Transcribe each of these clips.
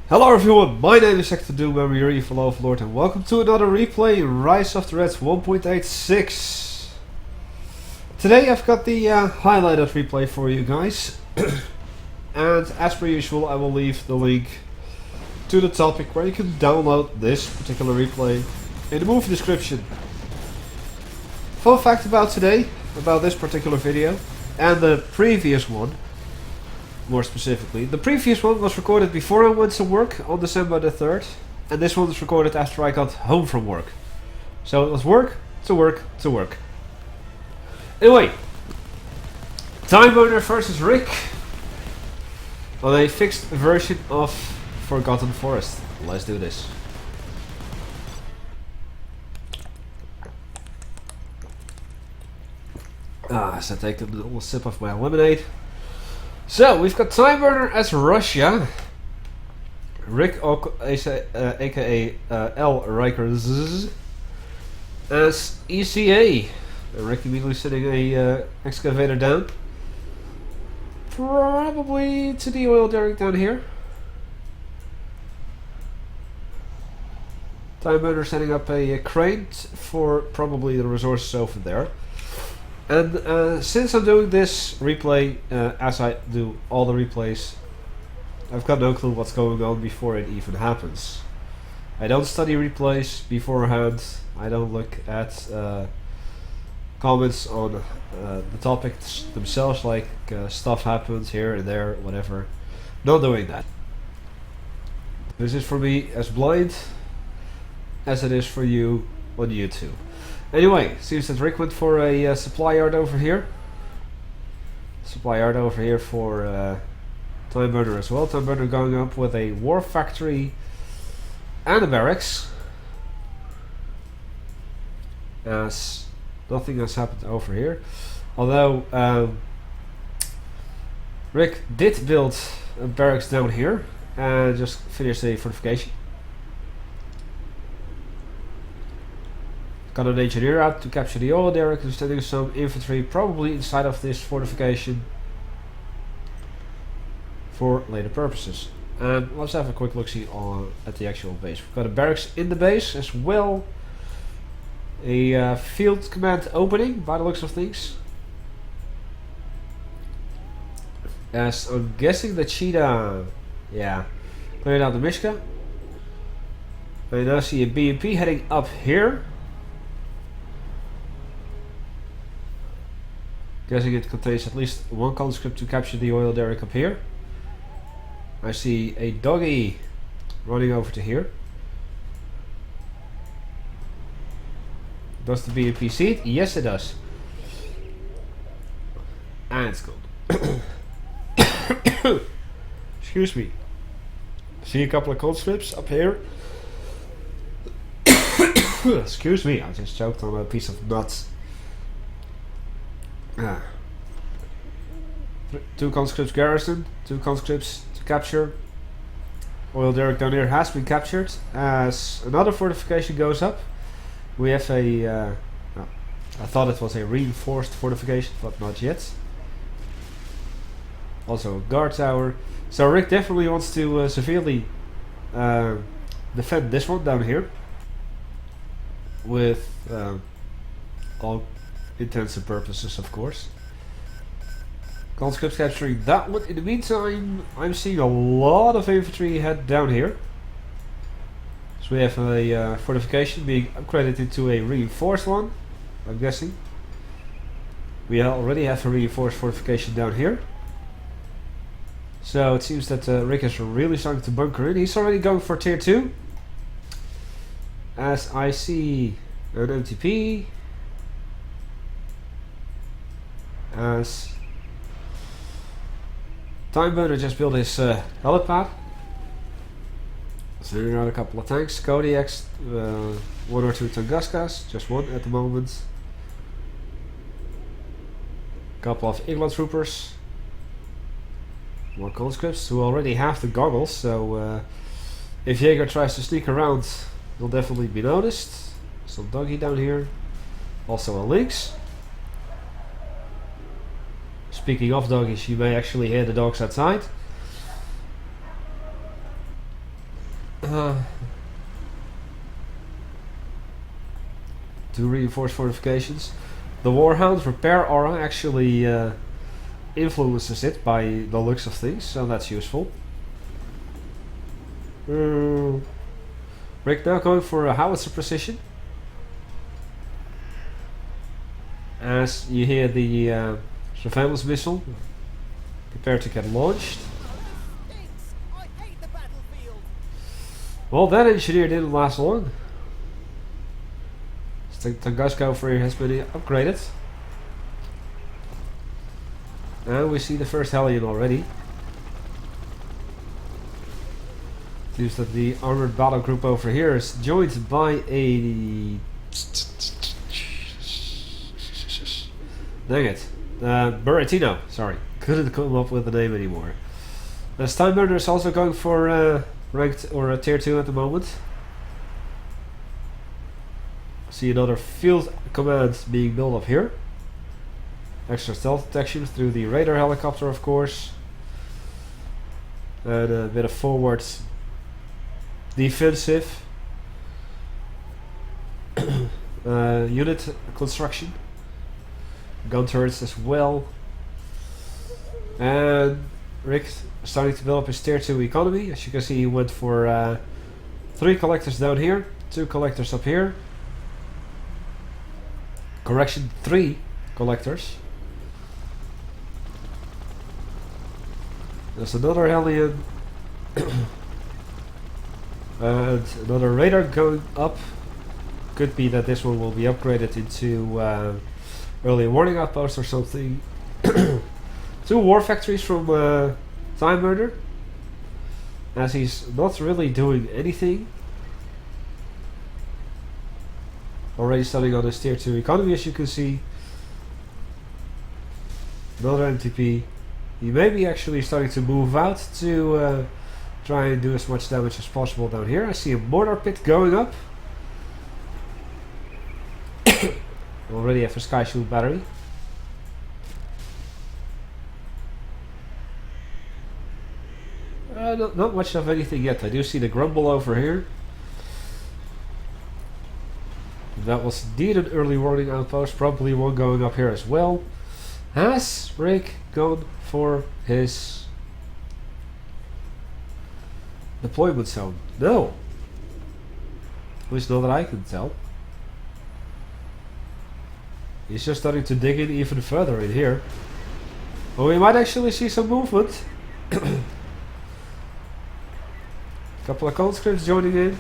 Hello everyone, my name is Hecthor Doomhammer, your evil overlord, and welcome to another replay in Rise of the Reds 1.86. Today I've got the highlighted replay for you guys, and as per usual I will leave the link to the topic where you can download this particular replay in the movie description. Fun fact about today, about this particular video, and the previous one. More specifically, the previous one was recorded before I went to work on December the 3rd, and this one was recorded after I got home from work. So it was work to work to work. Anyway, Timeburner versus Rick on a fixed version of Forgotten Forest. Let's do this. So I take a little sip of my lemonade. So, we've got Timeburner as Russia, Rick, aka RikerZZZ, as ECA. Rick immediately sitting a excavator down, probably to the oil derrick down here. Timeburner setting up a crane for probably the resources over there. And since I'm doing this replay, as I do all the replays, I've got no clue what's going on before it even happens. I don't study replays beforehand, I don't look at comments on the topics themselves, like stuff happens here and there, whatever. Not doing that. This is for me as blind as it is for you on YouTube. Anyway, seems that Rick went for a supply yard over here. Supply yard over here for Timeburner as well. Timeburner going up with a war factory and a barracks, as nothing has happened over here. Although Rick did build a barracks down here and just finished a fortification. Got an engineer out to capture the oil derrick, and standing some infantry probably inside of this fortification for later purposes. And let's have a quick look-see at the actual base. We've got a barracks in the base as well. A field command opening by the looks of things. As I'm guessing that Cheetah, cleared out the Mishka. I now see a BMP heading up here. Guessing it contains at least one conscript to capture the oil derrick up here. I see a doggy running over to here. Does the BMP see it? Yes, it does. And it's gone. Excuse me. See a couple of conscripts up here. Excuse me, I just choked on a piece of nuts. Two conscripts garrison, two conscripts to capture. Oil derrick down here has been captured. As another fortification goes up, we have a I thought it was a reinforced fortification, but not yet. Also a guard tower. So Rick definitely wants to severely defend this one down here with all intents and purposes, of course. Conscripts capturing that one. In the meantime, I'm seeing a lot of infantry head down here. So we have a fortification being upgraded into a reinforced one, I'm guessing. We already have a reinforced fortification down here. So it seems that Rick is really starting to bunker in. He's already going for tier 2. As I see an MTP. As Timeburner just built his helipad. Sending out a couple of tanks, Kodiaks, one or two Tunguskas, just one at the moment. Couple of England troopers. More conscripts who already have the goggles, so if Jaeger tries to sneak around, he'll definitely be noticed. Some doggy down here. Also a lynx. Speaking of doggies, you may actually hear the dogs outside. to reinforce fortifications. The Warhound repair aura actually influences it by the looks of things, so that's useful. Rick now going for a howitzer precision. As you hear the surveillance missile prepare to get launched. Well, that engineer didn't last long. Tunguska over here has been upgraded. And we see the first Hellion already. Seems that the armored battle group over here is joined by a... Dang it. Buratino, sorry. Couldn't come up with the name anymore. Timeburner is also going for ranked or tier 2 at the moment. See another field command being built up here. Extra stealth detection through the radar helicopter, of course. And a bit of forward defensive unit construction. Gun turrets as well. And Rick starting to build up his tier 2 economy. As you can see, he went for 3 collectors down here, 2 collectors up here. Correction, 3 collectors. There's another Hellion. And another radar going up. Could be that this one will be upgraded into early warning outpost or something. 2 war factories from Timeburner. As he's not really doing anything. Already starting on his tier 2 economy, as you can see. Another MTP. He may be actually starting to move out to try and do as much damage as possible down here. I see a mortar pit going up. Already have a sky shield battery. Not much of anything yet. I do see the grumble over here. That was indeed an early warning outpost. Probably one going up here as well. Has Rick gone for his deployment zone? No. At least not that I can tell. He's just starting to dig in even further in here. Well, we might actually see some movement. Couple of conscripts joining in.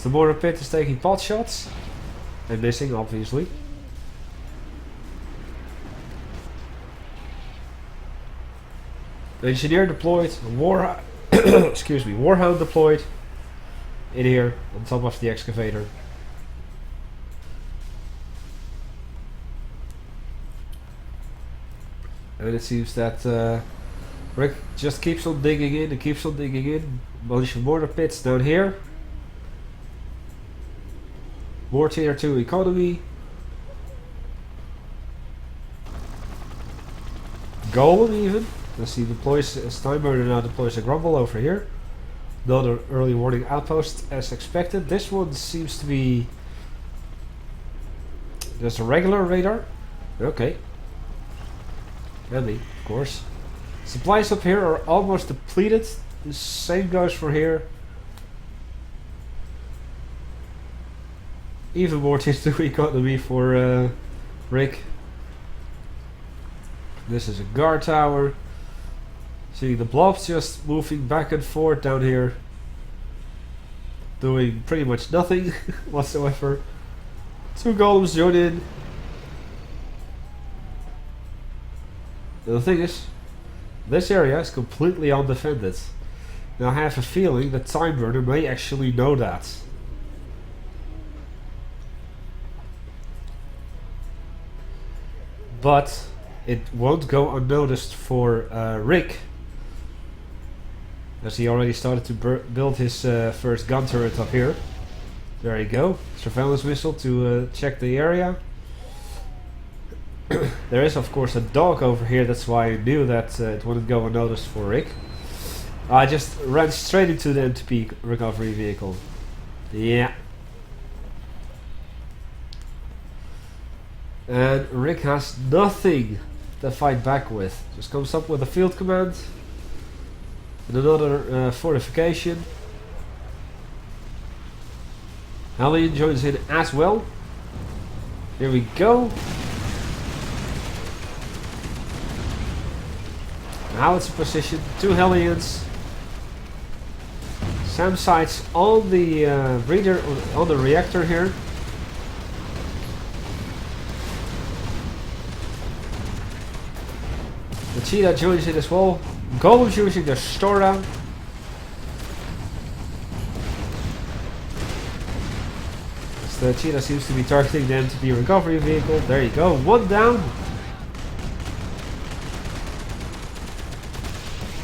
The mortar pit is taking pot shots. And missing, obviously. Engineer deployed. Excuse me, Warhound deployed. In here, on top of the excavator. And it seems that Rick just keeps on digging in and keeps on digging in. Bunch of mortar pits down here. More tier 2 economy. Golem even. As he deploys, as Timeburner now deploys a grumble over here. Another early warning outpost as expected. This one seems to be just a regular radar. Okay. Heavy, of course. Supplies up here are almost depleted. The same goes for here. Even more tier 2 economy for Rick. This is a guard tower. See the blobs just moving back and forth down here. Doing pretty much nothing whatsoever. 2 golems join in. And the thing is, this area is completely undefended. Now I have a feeling that Timeburner may actually know that. But it won't go unnoticed for Rick. As he already started to build his first gun turret up here. There you go. Surveillance missile to check the area. There is of course a dog over here, that's why I knew that it wouldn't go unnoticed for Rick. I just ran straight into the MTP recovery vehicle. Yeah. And Rick has nothing to fight back with. Just comes up with a field command. And another fortification. Hellion joins in as well. Here we go. Now it's a position. 2 Hellions. SAM sights on the breeder, on the reactor here. The cheetah joins in as well. Golems using their store down. The cheetah seems to be targeting the MTB recovery vehicle. There you go, 1 down.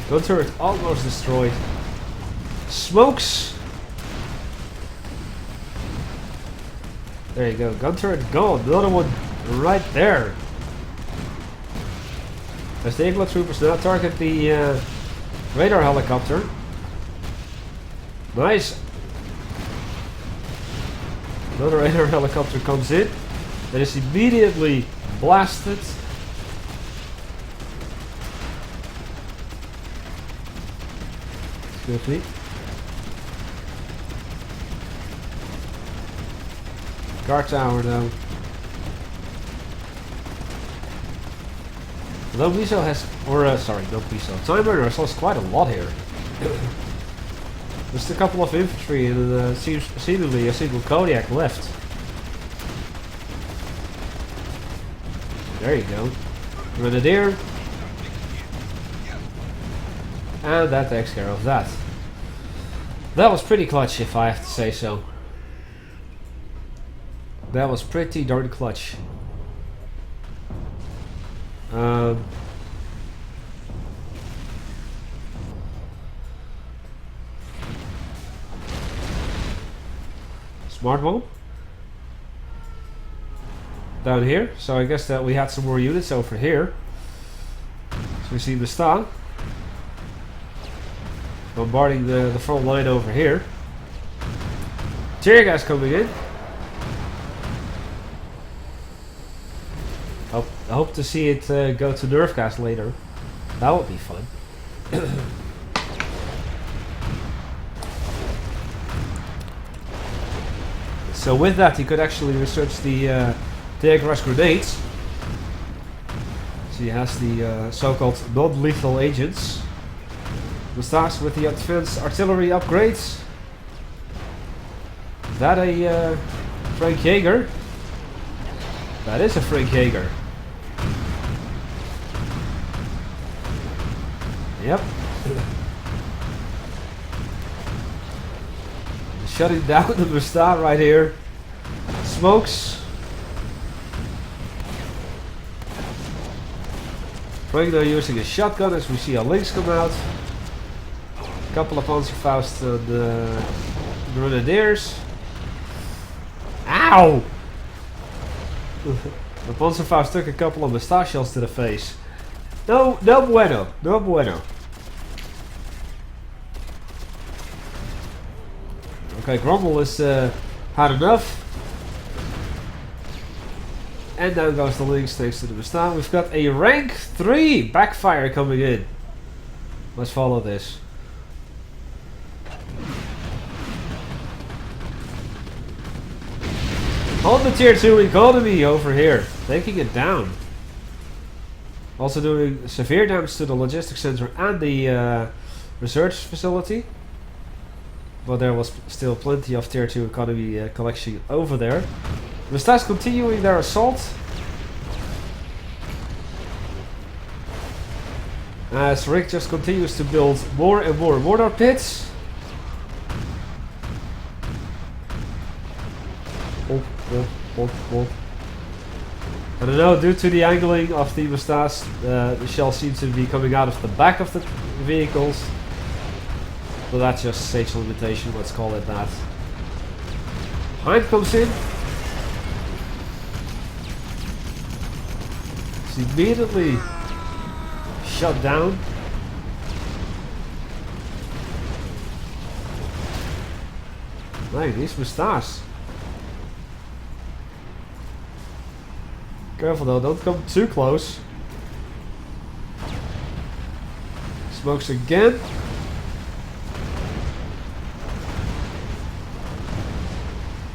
Gun turret almost destroyed. Smokes. There you go, gun turret gone. Another one right there. As the Igla troopers now target the radar helicopter. Nice. Another radar helicopter comes in. That is immediately blasted. Excuse me. Guard tower now. Though Miso has, sorry, not Miso. Timeburner has lost quite a lot here. Just a couple of infantry and seemingly a single Kodiak left. There you go. Grenadier. And that takes care of that. That was pretty clutch, if I have to say so. That was pretty darn clutch. Smart bomb down here, so I guess that we had some more units over here. So we see Mustang bombarding the front line over here. Tear gas coming in. I hope to see it go to nerf gas later. That would be fun. So with that, he could actually research the Tear grenades. So he has the so-called non-lethal agents. Mustache with the advanced artillery upgrades. Is that a Frank Jaeger? That is a Frank Jaeger. Yep. Shutting down the Mustang right here. Smokes. Frank now using a shotgun as we see our links come out. A couple of Panzerfaust on the Grenadiers. Ow! The Panzerfaust took a couple of Mustang shells to the face. No bueno. No bueno. Okay, Grumble is had enough. And down goes the links thanks to the Mustang. We've got a rank 3 backfire coming in. Let's follow this. On the tier 2 economy over here, taking it down. Also doing severe damage to the logistics center and the research facility. But there was still plenty of tier 2 economy collection over there. The Stars continuing their assault. As Rick just continues to build more and more mortar pits. I don't know, due to the angling of the Mustache, the shells seem to be coming out of the back of the vehicles. But that's just stage limitation, let's call it that. Hind comes in. It's immediately shut down. Man, these Mustache. Careful though, don't come too close. Smokes again.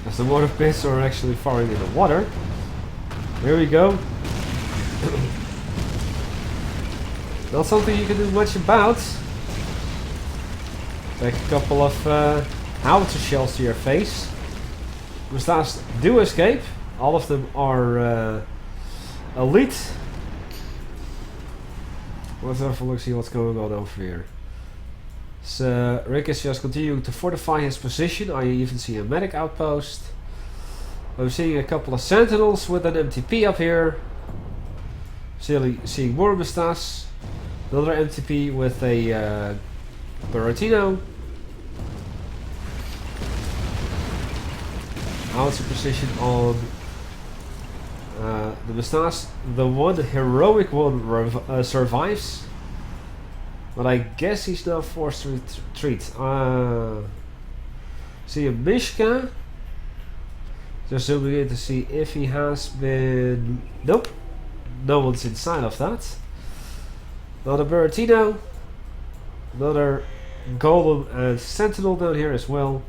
As the water pits are actually firing in the water. Here we go. Not something you can do much about. Take a couple of howitzer shells to your face. Mustache do escape. All of them are elite. Let's have a look, see what's going on over here. So Rick is just continuing to fortify his position. I even see a medic outpost. I'm seeing a couple of sentinels with an MTP up here. Seeing more Mustache. Another MTP with a Buratino. Howitzer position on the Mustache. The one heroic one survives. But I guess he's now forced to retreat. See a Mishka. Just zooming in to see if he has been... Nope. No one's inside of that. Another Buratino. Another Golem and Sentinel down here as well.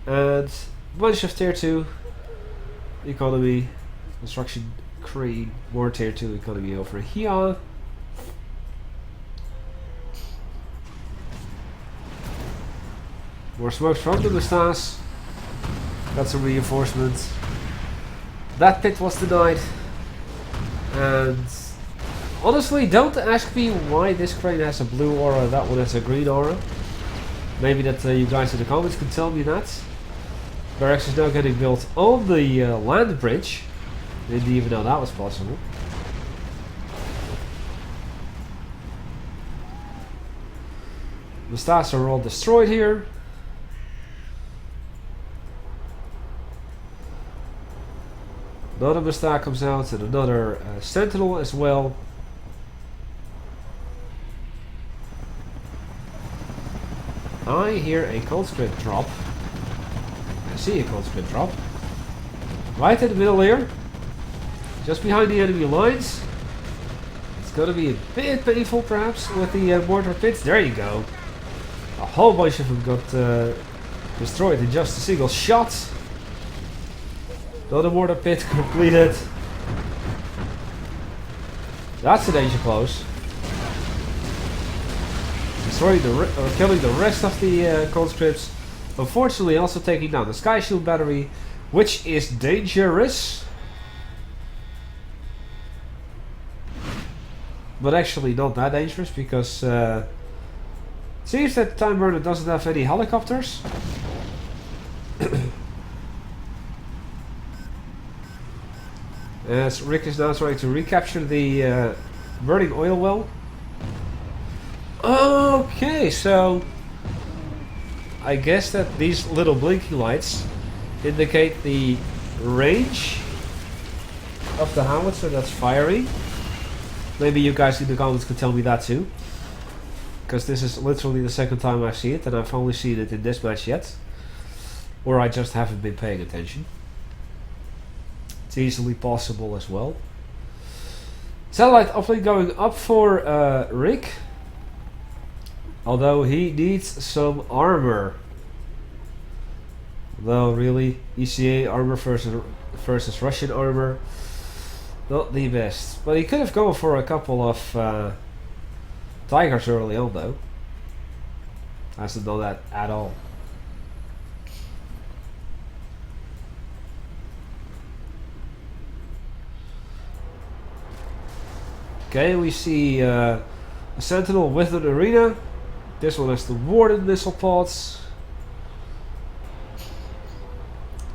And a bunch of tier 2 economy. Construction crane. More tier 2 economy over here. More smokes from the Mustache. Got some reinforcements. That pit was denied. And honestly, don't ask me why this crane has a blue aura and that one has a green aura. Maybe that you guys in the comments can tell me that. Barracks is now getting built on the land bridge. Didn't even know that was possible. Mustache are all destroyed here. Another Mustache comes out and another Sentinel as well. I hear a conscript drop. I see a conscript drop. Right in the middle here. Just behind the enemy lines. It's going to be a bit painful perhaps with the mortar pits. There you go. A whole bunch of them got destroyed in just a single shot. Another mortar pit completed. That's a danger close. Destroying or killing the rest of the conscripts. Unfortunately also taking down the Sky Shield battery, which is dangerous. But actually not that dangerous because it seems that Timeburner doesn't have any helicopters. As Rick is now trying to recapture the burning oil well. Okay, so I guess that these little blinking lights indicate the range of the howitzer that's firing. Maybe you guys in the comments can tell me that too. Because this is literally the second time I've seen it and I've only seen it in this match yet. Or I just haven't been paying attention. It's easily possible as well. Satellite uplink going up for Rick. Although he needs some armor. Though really, ECA armor versus Russian armor. Not the best. But he could have gone for a couple of Tigers early on though. Hasn't done that at all. Okay, we see a Sentinel with an arena. This one has the Warden missile pods.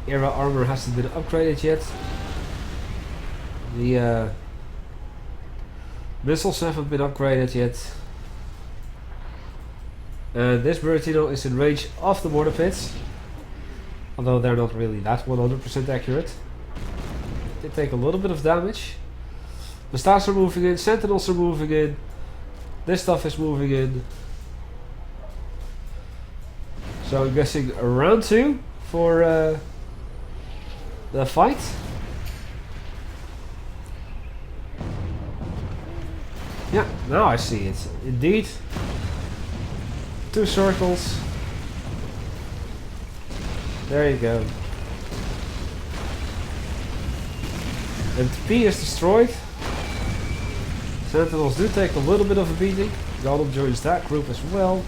Era armor hasn't been upgraded yet. The missiles haven't been upgraded yet. And this Buratino is in range of the mortar pits. Although they're not really that 100% accurate. They take a little bit of damage. The stars are moving in, Sentinels are moving in. This stuff is moving in. So I'm guessing a round 2 for the fight. Yeah, now I see it. Indeed. 2 circles. There you go. And P is destroyed. Sentinels do take a little bit of a beating. Gollum joins that group as well.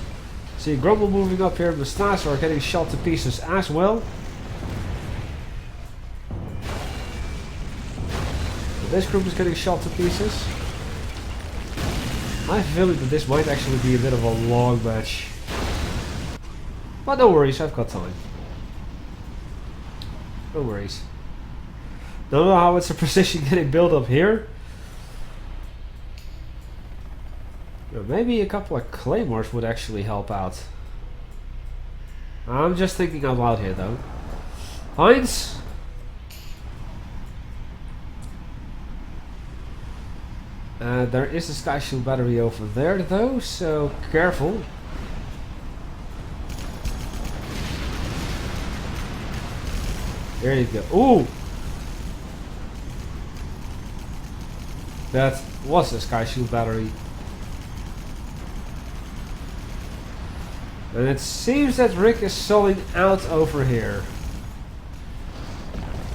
See Grumble moving up here. Mustache are getting shot to pieces as well. So this group is getting shot to pieces. I have a feeling that this might actually be a bit of a long match. But no worries, I've got time. No worries. Don't know how it's a precision getting built up here. Maybe a couple of claymores would actually help out. I'm just thinking out loud here though. Heinz. There is a sky shield battery over there though, so careful. There you go. Ooh! That was a sky shield battery. And it seems that Rick is selling out over here.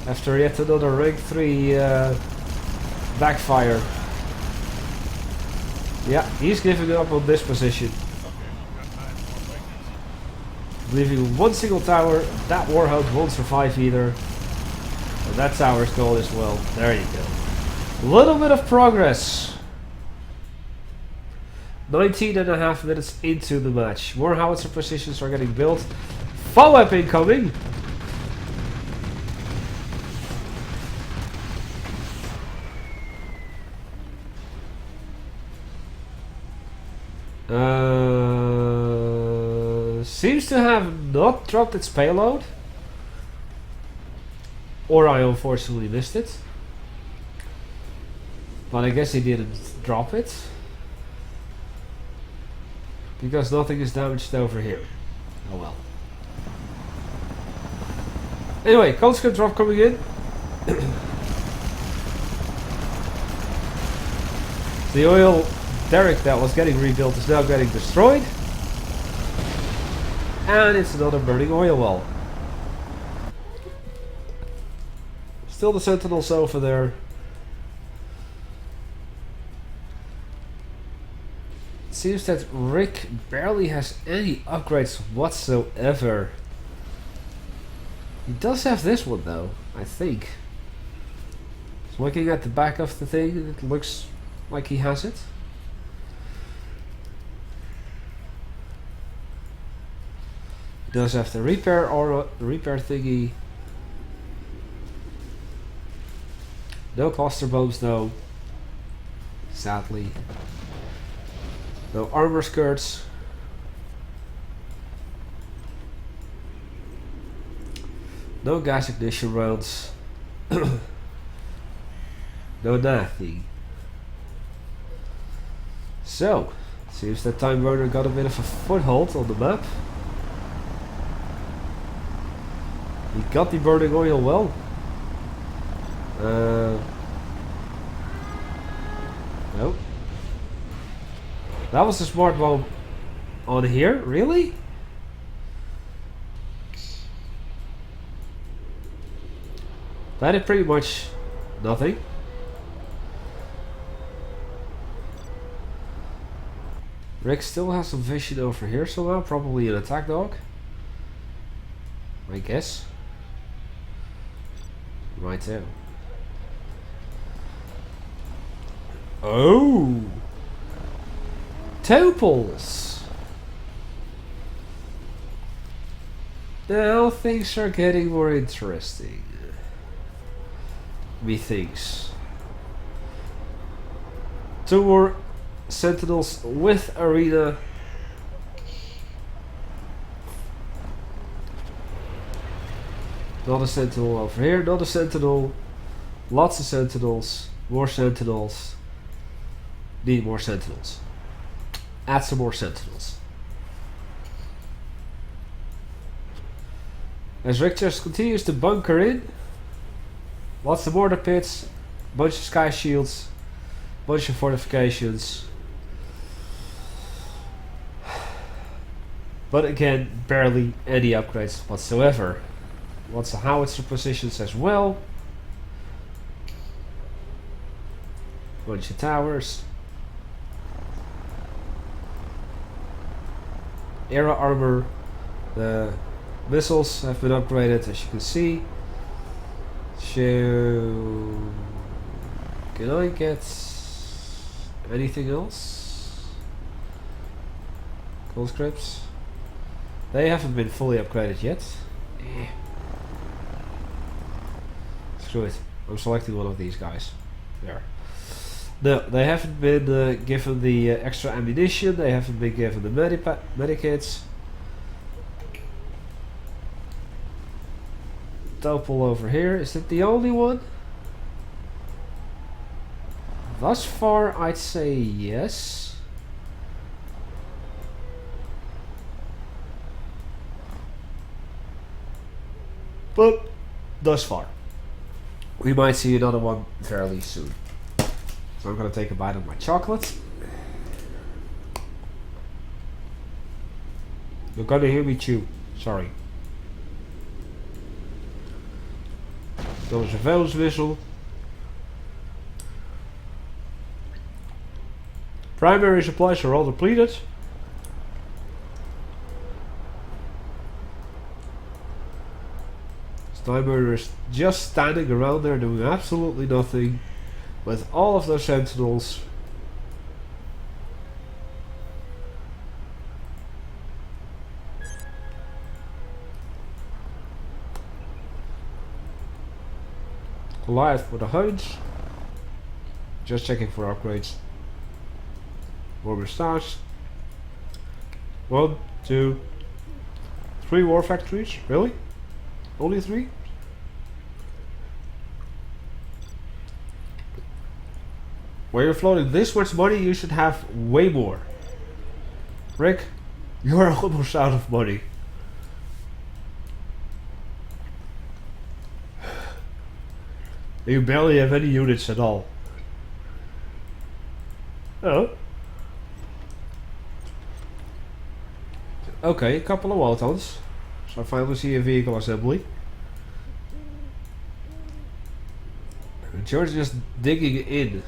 After yet another rank 3 backfire. Yeah, he's giving up on this position. Leaving one single tower. That Warhound won't survive either. And that tower's gone as well. There you go. Little bit of progress. 19.5 minutes into the match. More howitzer positions are getting built. Follow-up incoming. Seems to have not dropped its payload. Or I unfortunately missed it. But I guess he didn't drop it. Because nothing is damaged over here. Oh well. Anyway, conscript drop coming in. The oil derrick that was getting rebuilt is now getting destroyed. And it's another burning oil well. Still the sentinels over there. It seems that Rick barely has any upgrades whatsoever. He does have this one though, I think. Just looking at the back of the thing, it looks like he has it. He does have the repair or repair thingy. No cluster bombs though. Sadly. No armor skirts. No gas ignition rounds. No nothing. So, seems that Timeburner got a bit of a foothold on the map. He got the burning oil well. Nope. That was a smart bomb on here? Really? That is pretty much nothing. Rick still has some vision over here somehow, probably an attack dog. I guess. Right there. Oh! Topols! Now things are getting more interesting. Methinks. 2 more sentinels with arena. Not a sentinel over here, not a sentinel. Lots of sentinels. More sentinels. Need more sentinels. Add some more sentinels. As Rick just continues to bunker in. Lots of mortar pits, bunch of sky shields, bunch of fortifications. But again, barely any upgrades whatsoever. Lots of howitzer positions as well. Bunch of towers. Era armor. The missiles have been upgraded, as you can see. So, can I get anything else? Conscripts. They haven't been fully upgraded yet. Screw it. I'm selecting one of these guys. There. No, they haven't been given the extra ammunition. They haven't been given the medikits. Topol over here. Is it the only one? Thus far, I'd say yes. But thus far, we might see another one fairly soon. So I'm gonna take a bite of my chocolate. You're gonna hear me chew. Sorry. Another surveillance missile. Primary supplies are all depleted. Timeburner is just standing around there doing absolutely nothing with all of those sentinels. Goliath with the Hounds. Just checking for upgrades. Warmer stars. 1, 2, 3 war factories? Really? Only 3? Where you're floating this much money, you should have way more. Rick, you're almost out of money. You barely have any units at all. Oh. Okay, a couple of Waltons. So I finally see a vehicle assembly. George just digging in.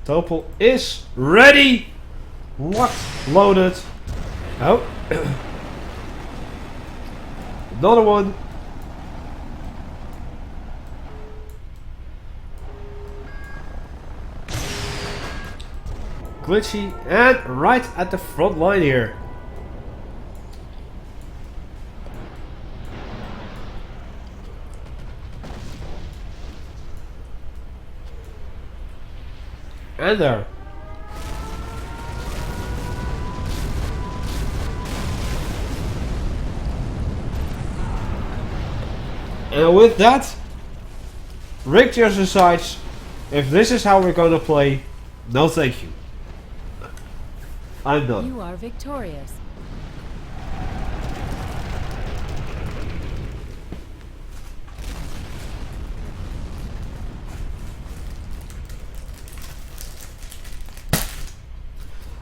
Topol is ready! Locked, loaded. Oh. Another one. Glitchy and right at the front line here. And there. And with that, Richter decides, if this is how we're gonna play, no thank you. I'm done. You are victorious.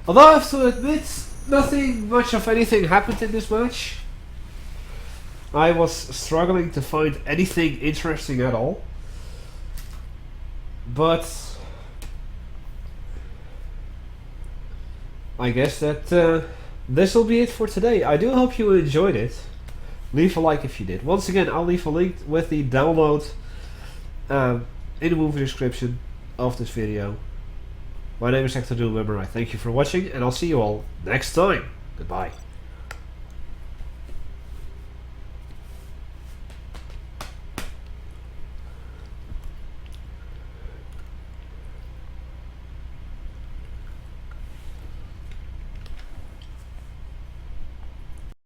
Although I have to admit, nothing much of anything happened in this match. I was struggling to find anything interesting at all. But I guess that this will be it for today. I do hope you enjoyed it. Leave a like if you did. Once again, I'll leave a link with the download in the movie description of this video. My name is Hecthor Doomhammer. I thank you for watching, and I'll see you all next time. Goodbye.